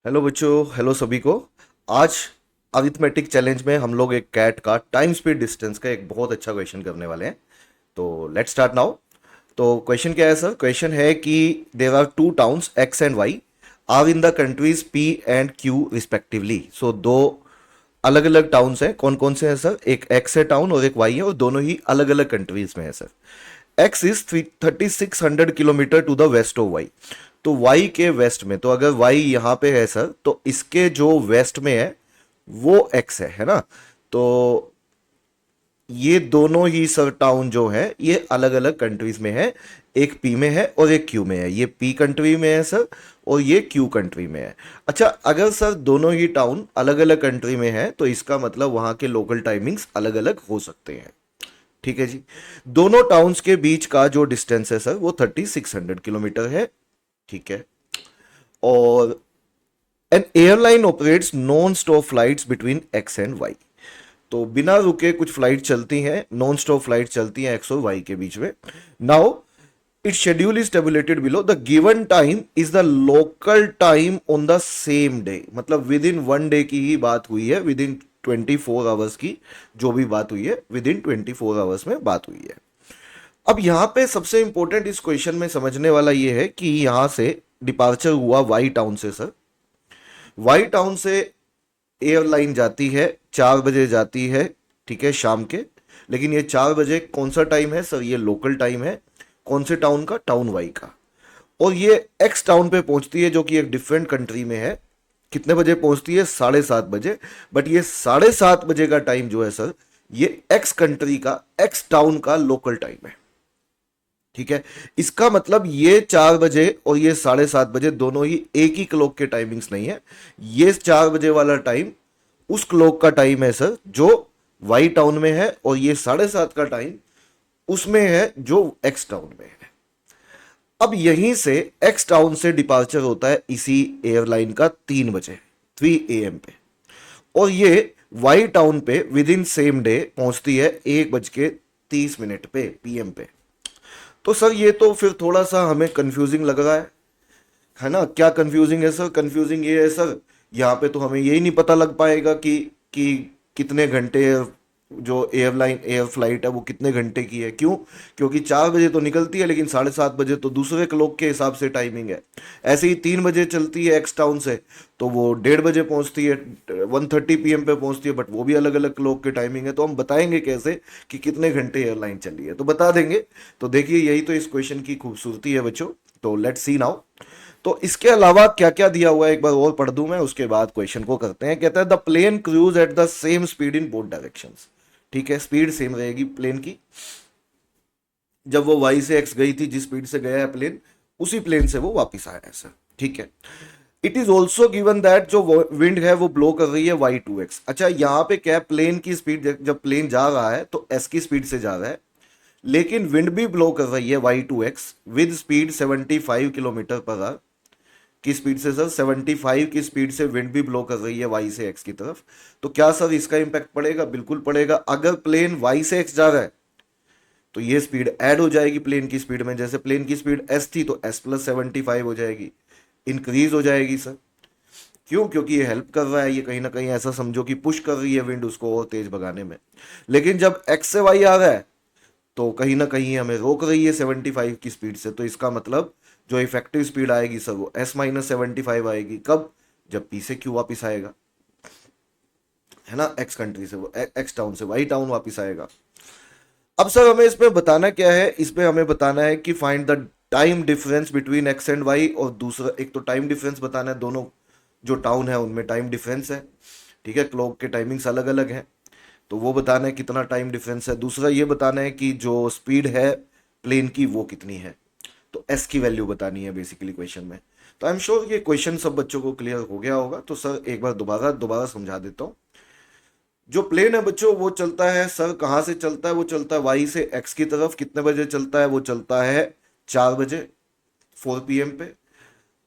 Hello बच्चों, hello सभी को। आज अरिथमेटिक चैलेंज में हम लोग एक कैट का टाइम स्पीड डिस्टेंस का एक बहुत अच्छा क्वेश्चन करने वाले हैं। तो लेट्स स्टार्ट नाउ। तो क्वेश्चन क्या है सर? क्वेश्चन है कि there are two towns X and Y are in the countries P and Q respectively. So दो अलग अलग टाउन्स हैं। कौन कौन से हैं सर? एक एक्स है टाउन और एक वाई है, और दोनों ही अलग अलग कंट्रीज में है sir. X is 3600 kilometre to the west of Y. तो वाई के वेस्ट में, तो अगर वाई यहां पे है सर, तो इसके जो वेस्ट में है वो एक्स है ना। तो ये दोनों ही सर टाउन जो है ये अलग अलग कंट्रीज में है। एक पी में है और एक क्यू में है। ये पी कंट्री में है सर, और ये क्यू कंट्री में है। अच्छा, अगर सर दोनों ही टाउन अलग अलग कंट्री में है तो इसका मतलब वहां के लोकल टाइमिंग्स अलग अलग हो सकते हैं। ठीक है जी। दोनों टाउन्स के बीच का जो डिस्टेंस है सर वो 3600 किलोमीटर है। ठीक है। और an airline operates non stop flights between X and Y. तो बिना रुके कुछ फ्लाइट चलती हैं, नॉन स्टॉप फ्लाइट चलती हैं एक्स और वाई के बीच में। Now it schedule is tabulated below the given time is the local time on the same day. मतलब विद इन वन डे की ही बात हुई है, विद इन 24 आवर्स की जो भी बात हुई है, विद इन 24 आवर्स में बात हुई है। अब यहां पे सबसे इंपॉर्टेंट इस क्वेश्चन में समझने वाला ये है कि यहां से डिपार्चर हुआ वाई टाउन से सर। वाई टाउन से एयरलाइन जाती है, 4 बजे जाती है, ठीक है, शाम के। लेकिन ये 4 बजे कौन सा टाइम है सर? ये लोकल टाइम है। कौन से टाउन का? टाउन वाई का। और ये एक्स टाउन पे पहुंचती है जो कि एक डिफरेंट कंट्री में है। कितने बजे पहुंचती है? 7:30 बजे। बट ये 7:30 बजे का टाइम जो है सर, ये एक्स कंट्री का, एक्स टाउन का लोकल टाइम है। ठीक है। इसका मतलब ये 4 बजे और ये 7:30 बजे दोनों ही एक ही क्लॉक के टाइमिंग्स नहीं है। ये 4 बजे वाला टाइम उस क्लॉक का टाइम है सर जो वाई टाउन में है, और ये 7:30 का टाइम उसमें है जो एक्स टाउन में है। अब यहीं से एक्स टाउन से डिपार्चर होता है इसी एयरलाइन का 3 बजे, 3 AM पे। और ये वाई टाउन पे विद इन सेम डे पहुंचती है 1:30 पे, PM पे। तो सर ये तो फिर थोड़ा सा हमें कंफ्यूजिंग लग रहा है ना? क्या कंफ्यूजिंग है सर? कंफ्यूजिंग ये है सर, यहाँ पे तो हमें यही नहीं पता लग पाएगा कि कितने घंटे जो एयरलाइन एयर फ्लाइट है वो कितने घंटे की है। क्यों? क्योंकि 4 बजे तो निकलती है, लेकिन 7:30 बजे तो दूसरे क्लॉक के हिसाब से टाइमिंग है। ऐसे ही 3 बजे चलती है एक्स टाउन से, तो वो 1:30 बजे पहुंचती है, 1:30 PM पे पहुंचती है, बट वो भी अलग अलग क्लॉक के टाइमिंग है। तो हम बताएंगे कैसे कि कितने घंटे एयरलाइन चली है? तो बता देंगे। तो देखिए, यही तो इस क्वेश्चन की खूबसूरती है बच्चों। तो लेट्स सी नाउ। तो इसके अलावा क्या क्या दिया हुआ है एक बार और पढ़ दूं मैं, उसके बाद क्वेश्चन को करते हैं। कहता है the plane cruise at the same speed in both directions. ठीक है, स्पीड सेम रहेगी प्लेन की। जब वो वाई से एक्स गई थी, जिस स्पीड से गया है प्लेन, उसी प्लेन से वो वापस आया है सर। ठीक है। It is also given that जो विंड है वो ब्लो कर रही है y2x। अच्छा, यहाँ पे क्या है, प्लेन की स्पीड, जब प्लेन जा रहा है तो s की स्पीड से जा रहा है, लेकिन विंड भी ब्लो कर रही है y2x with speed 75 kilometre per hour. की स्पीड से सर? 75 की स्पीड से विंड भी ब्लो कर रही है वाई से एक्स की तरफ। तो क्या सर इसका इंपैक्ट पड़ेगा? बिल्कुल पड़ेगा। अगर प्लेन वाई से एक्स जा रहा है तो ये स्पीड ऐड हो जाएगी प्लेन की स्पीड में। जैसे प्लेन की स्पीड एस थी तो s+75 हो जाएगी, इंक्रीज हो जाएगी सर। क्यों? क्योंकि ये हेल्प कर रहा है, ये कहीं ना कहीं ऐसा समझो कि पुश कर रही है विंड उसको और तेज भगाने में। लेकिन जब एक्स से वाई आ रहा है तो कहीं ना कहीं हमें रोक रही है 75 की स्पीड से। तो इसका मतलब जो इफेक्टिव स्पीड आएगी सर वो S-75 आएगी। कब? जब पी से क्यू वापिस आएगा, है ना, एक्स कंट्री से, वो एक्स टाउन से वाई टाउन वापिस आएगा। अब सर हमें इसमें बताना क्या है? इसमें हमें बताना है कि find the time difference between X and Y. और दूसरा, एक तो टाइम डिफरेंस बताना है, दोनों जो टाउन है उनमें टाइम डिफरेंस है। ठीक है, क्लॉक के टाइमिंग्स अलग अलग हैं, तो वो बताना है कितना टाइम डिफरेंस है। दूसरा ये बताना है कि जो स्पीड है प्लेन की वो कितनी है। तो एस की वैल्यू बतानी है बेसिकली क्वेश्चन में। तो आई एम श्योर ये क्वेश्चन सब बच्चों को क्लियर हो गया होगा। तो सर एक बार दोबारा दोबारा समझा देता हूँ। जो प्लेन है बच्चों वो चलता है सर, कहाँ से चलता है? वो चलता है वाई से एक्स की तरफ। कितने बजे चलता है? वो चलता है 4 बजे, 4 PM पे।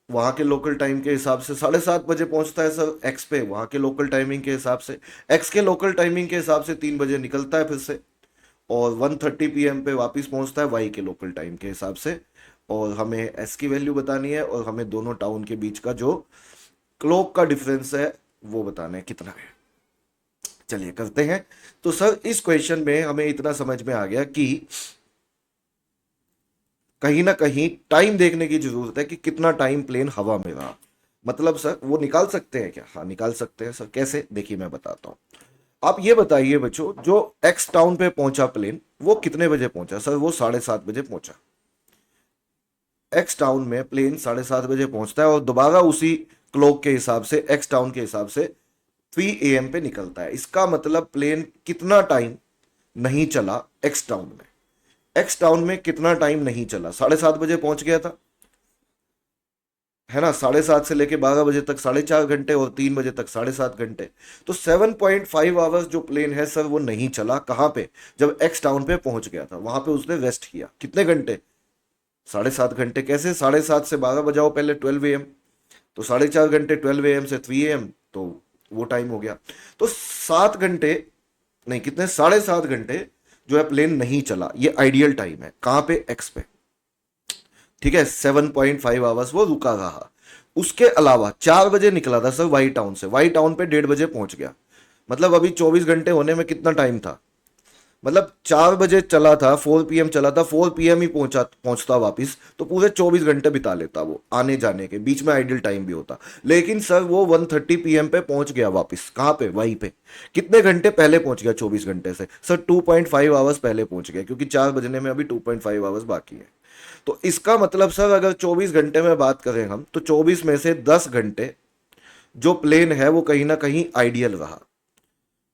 वहाँ के लोकल टाइम के हिसाब से 7:30 बजे पहुँचता है सर एक्स पे, वहाँ के लोकल टाइमिंग के हिसाब से। एक्स के लोकल टाइमिंग के हिसाब से 3 बजे निकलता है फिर से, और 1:30 PM पे वापस पहुँचता है वाई के लोकल टाइम के हिसाब से। और हमें एस की वैल्यू बतानी है, और हमें दोनों टाउन के बीच का जो क्लॉक का डिफरेंस है वो बताना है कितना है। चलिए करते हैं। तो सर इस क्वेश्चन में हमें इतना समझ में आ गया कि कहीं ना कहीं टाइम देखने की जरूरत है कि कितना टाइम प्लेन हवा में रहा। मतलब सर वो निकाल सकते हैं क्या? हाँ निकाल सकते हैं सर। कैसे? देखिए मैं बताता हूँ। आप ये बताइए बच्चों, जो एक्स टाउन पे पहुंचा प्लेन वो कितने बजे पहुंचा? सर वो 7:30 बजे पहुंचा। एक्स टाउन में प्लेन 7:30 बजे पहुंचता है और दोबारा उसी क्लॉक के हिसाब से, एक्स टाउन के हिसाब से 3 AM पे निकलता है। इसका मतलब प्लेन कितना टाइम नहीं चला एक्स टाउन में? एक्स टाउन में कितना टाइम नहीं चला? 7:30 बजे पहुंच गया था, है ना। 7:30 से लेके 12 बजे तक 4.5 घंटे और 3 बजे तक 7.5 घंटे। तो 7.5 आवर्स जो प्लेन है सर वो नहीं चला। कहाँ पे? जब एक्स टाउन पे पहुंच गया था वहां पे उसने रेस्ट किया। कितने घंटे? 7.5 घंटे। कैसे? 7:30 से 12 बजाओ पहले 12 AM, तो 4.5 घंटे 12 AM से 3 AM, तो वो टाइम हो गया। तो 7 घंटे, नहीं कितने, 7.5 घंटे जो है प्लेन नहीं चला। ये आइडियल टाइम है। कहाँ पे? एक्स पे। ठीक है, 7.5 आवर्स वो रुका रहा। उसके अलावा 4 बजे निकला था सर वाई टाउन से, वाई टाउन पे 1:30 बजे पहुंच गया। मतलब अभी 24 घंटे होने में कितना टाइम था? मतलब 4 बजे चला था, 4 PM चला था, 4 PM ही पहुंचता वापिस, तो पूरे 24 घंटे बिता लेता वो आने जाने के बीच में। आइडियल टाइम भी होता। लेकिन सर वो 1:30 PM पे पहुंच गया वापिस। कहाँ पे? वहीं पे। कितने घंटे पहले पहुंच गया 24 घंटे से? सर 2.5 आवर्स पहले पहुंच गया, क्योंकि 4 बजने में अभी 2.5 आवर्स बाकी है। तो इसका मतलब सर अगर 24 घंटे में बात करें हम, तो 24 में से 10 घंटे जो प्लेन है वो कहीं ना कहीं आइडियल रहा।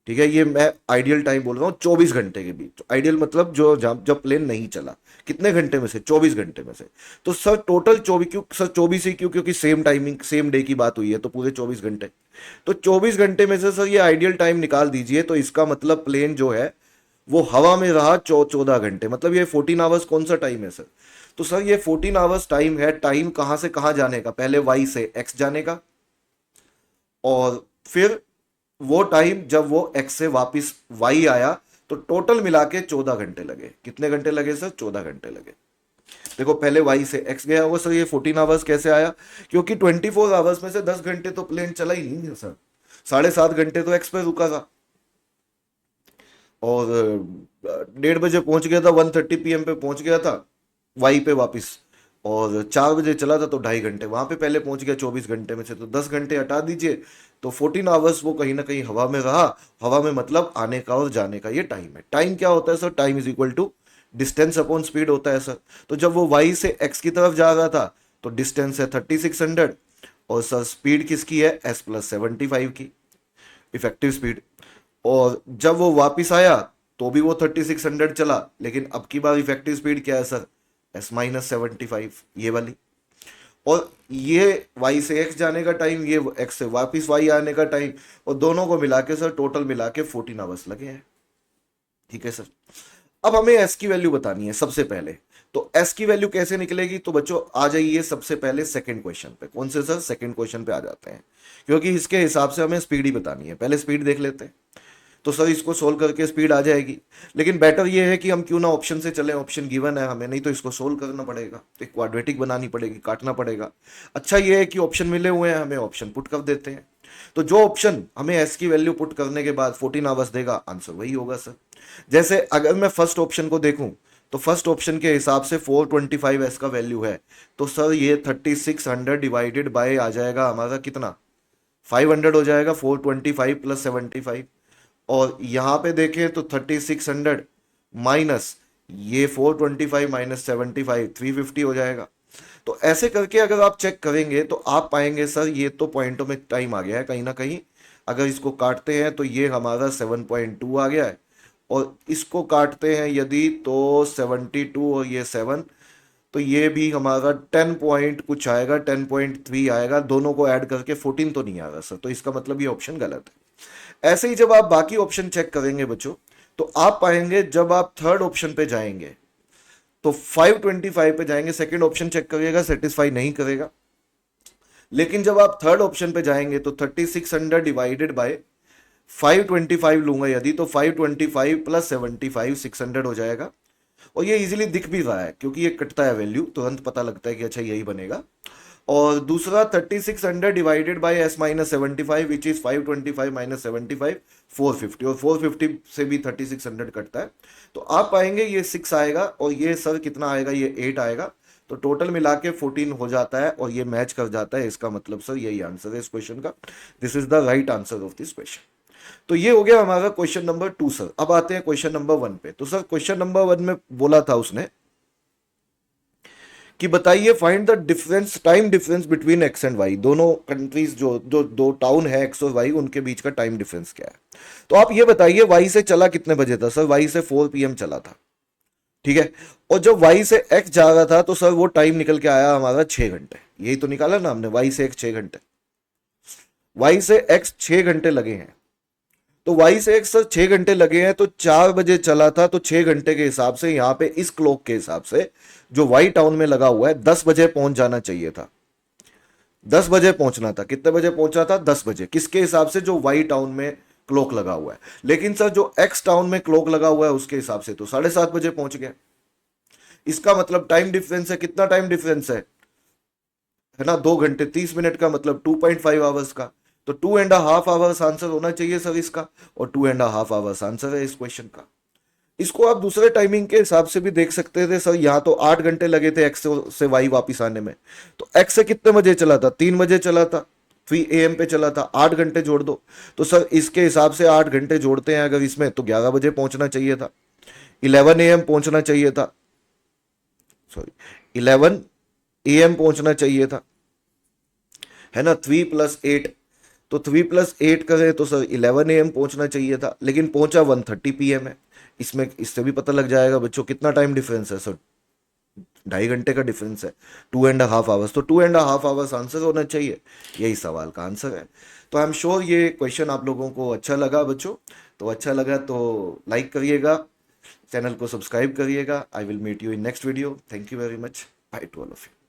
ठीक है, ये मैं आइडियल टाइम बोल रहा हूँ 24 घंटे के बीच। आइडियल मतलब जो जब प्लेन नहीं चला। कितने घंटे में से? 24 घंटे में से। तो सर टोटल 24 क्यों सर? 24 ही क्यों? क्योंकि सेम टाइमिंग, सेम डे की बात हुई है, तो पूरे 24 घंटे। तो 24 घंटे में से सर ये आइडियल टाइम निकाल दीजिए, तो इसका मतलब प्लेन जो है वो हवा में रहा 14 घंटे। मतलब ये 14 आवर्स कौन सा टाइम है सर? तो सर ये 14 आवर्स टाइम है। टाइम कहां से कहां जाने का? पहले वाई से एक्स जाने का, और फिर वो टाइम जब वो एक्स से वापिस वाई आया, तो टोटल मिला के 14 घंटे लगे। कितने घंटे लगे सर? 14 घंटे लगे। देखो पहले वाई से एक्स गया होगा सर, ये 14 आवर्स कैसे आया? क्योंकि 24 आवर्स में से 10 घंटे तो प्लेन चला ही नहीं है सर। 7.5 घंटे तो एक्स पे रुका था, और 1:30 बजे पहुंच गया था, 1:30 PM पे पहुंच गया था वाई पे वापिस। और 4 बजे चला था, तो 2.5 घंटे वहां पे पहले पहुंच गया। 24 घंटे में से तो 10 घंटे हटा दीजिए, तो 14 आवर्स वो कहीं ना कहीं हवा में रहा। हवा में मतलब आने का और जाने का ये टाइम है। टाइम क्या होता है sir? Time is equal to distance upon speed होता है सर। तो जब वो वाई से एक्स की तरफ जा रहा था, तो डिस्टेंस है 3600, और सर स्पीड किसकी है? S+75 की, इफेक्टिव स्पीड। और जब वो वापिस आया तो भी वो 3600 चला, लेकिन अब की बार इफेक्टिव स्पीड क्या है सर? S-75, ये वाली। और ये वाई से एक्स जाने का टाइम, ये एक्स से वापिस वाई आने का टाइम, और दोनों को मिला के सर टोटल मिला के 14 आवर्स लगे हैं। ठीक है सर। अब हमें एस की वैल्यू बतानी है सबसे पहले। तो एस की वैल्यू कैसे निकलेगी? तो बच्चों आ जाइए सबसे पहले सेकंड क्वेश्चन पे। कौन से सर? सेकंड क्वेश्चन पे आ जाते हैं, क्योंकि इसके हिसाब से हमें स्पीड ही बतानी है। पहले स्पीड देख लेते हैं। तो सर इसको सोल्व करके स्पीड आ जाएगी। लेकिन बेटर ये है कि हम क्यों ना ऑप्शन से चलें। ऑप्शन गिवन है हमें, नहीं तो इसको सोल्व करना पड़ेगा, तो एक क्वाड्रेटिक बनानी पड़ेगी, काटना पड़ेगा। अच्छा ये है कि ऑप्शन मिले हुए हैं, हमें ऑप्शन पुट कर देते हैं। तो जो ऑप्शन हमें एस की वैल्यू पुट करने के बाद 14 आवर्स देगा, आंसर वही होगा सर। जैसे अगर मैं फर्स्ट ऑप्शन को देखूं, तो फर्स्ट ऑप्शन के हिसाब से 425 एस का वैल्यू है, तो सर ये 3600 डिवाइडेड बाय आ जाएगा हमारा कितना? 500 हो जाएगा। 425 + 75। और यहां पे देखें तो 3600 माइनस ये 425 - 75, 350 हो जाएगा। तो ऐसे करके अगर आप चेक करेंगे तो आप पाएंगे सर ये तो पॉइंटों में टाइम आ गया है कहीं ना कहीं। अगर इसको काटते हैं तो ये हमारा 7.2 आ गया है, और इसको काटते हैं यदि तो 72 और ये 7, तो ये भी हमारा 10 पॉइंट कुछ आएगा, 10.3 आएगा। दोनों को ऐड करके 14 तो नहीं आ रहा सर, तो इसका मतलब ये ऑप्शन गलत है। ऐसे ही जब आप बाकी ऑप्शन चेक करेंगे बच्चों, तो आप पाएंगे जब आप थर्ड ऑप्शन पे जाएंगे तो 525 पे जाएंगे। सेकंड ऑप्शन चेक करिएगा, सेटिस्फाई नहीं करेगा। लेकिन जब आप थर्ड ऑप्शन पे जाएंगे तो 3600 डिवाइडेड बाय 525 लूंगा यदि, तो 525 + 75 600 हो जाएगा। और ये इजीली दिख भी रहा है, क्योंकि ये कटता है वैल्यू, तुरंत पता लगता है कि अच्छा यही बनेगा। और दूसरा 3600 divided by S minus 75 which is 525 minus 75 450, और 450 से भी 3600 कटता है, तो आप पाएंगे ये 6 आएगा और ये सर कितना आएगा, ये 8 आएगा, तो टोटल मिला के 14 हो जाता है और ये मैच कर जाता है। इसका मतलब सर यही आंसर है इस क्वेश्चन का। This is the right answer of this question. तो ये हो गया हमारा क्वेश्चन नंबर 2 सर। अब आते हैं क्वेश्चन नंबर 1 पे। तो सर क्वेश्चन नंबर 1 में बोला था उसने कि बताइए find the difference, time difference between X and Y, दोनों कंट्रीज जो जो दो टाउन है एक्स और वाई, उनके बीच का टाइम डिफरेंस क्या है। तो आप ये बताइए वाई से चला कितने बजे था। सर वाई से 4 PM चला था, ठीक है। और जब वाई से एक्स जा रहा था तो सर वो टाइम निकल के आया हमारा 6 घंटे। यही तो निकाला ना हमने, वाई से एक्स 6 घंटे, वाई से एक्स 6 घंटे लगे हैं। तो वाई से एक्स सर 6 घंटे लगे हैं, तो 4 बजे चला था, तो 6 घंटे के हिसाब से यहां पे इस क्लॉक के हिसाब से जो वाई टाउन में लगा हुआ है 10 बजे पहुंच जाना चाहिए था। 10 बजे पहुंचना था। कितने बजे पहुंचा था? 10 बजे। किसके हिसाब से? जो वाई टाउन में क्लॉक लगा हुआ है। लेकिन सर जो एक्स टाउन में क्लॉक लगा हुआ है उसके हिसाब से तो 7:30 बजे पहुंच गया। इसका मतलब टाइम डिफरेंस है, कितना टाइम डिफरेंस है ना, 2 घंटे 30 मिनट का, मतलब 2.5 आवर्स का। तो 2.5 आवर्स आंसर होना चाहिए सर इसका, और 2.5 आवर्स आंसर है इस क्वेश्चन का। इसको आप दूसरे टाइमिंग के हिसाब से भी देख सकते थे सर। यहाँ तो 8 घंटे लगे थे एक्स से वाई वापिस आने में, तो एक्स से कितने बजे चला था? 3 बजे चला था, 3 AM पे चला था। 8 घंटे जोड़ दो, तो सर इसके हिसाब से 8 घंटे जोड़ते हैं अगर इसमें, तो 11 बजे पहुंचना चाहिए था, 11 AM पहुंचना चाहिए था, सॉरी 11 AM पहुंचना चाहिए था, है ना। 3 + 8, तो 3 + 8 करें तो सर 11 AM पहुंचना चाहिए था, लेकिन पहुंचा 1:30 PM है। इसमें इससे भी पता लग जाएगा बच्चों कितना टाइम डिफरेंस है सर, 2.5 घंटे का डिफरेंस है, 2.5 आवर्स। तो 2.5 आवर्स आंसर होना चाहिए, यही सवाल का आंसर है। तो आई एम श्योर ये क्वेश्चन आप लोगों को अच्छा लगा बच्चों। तो अच्छा लगा तो लाइक करिएगा, चैनल को सब्सक्राइब करिएगा। I will meet you in next video. Thank you very much. Bye to all of you.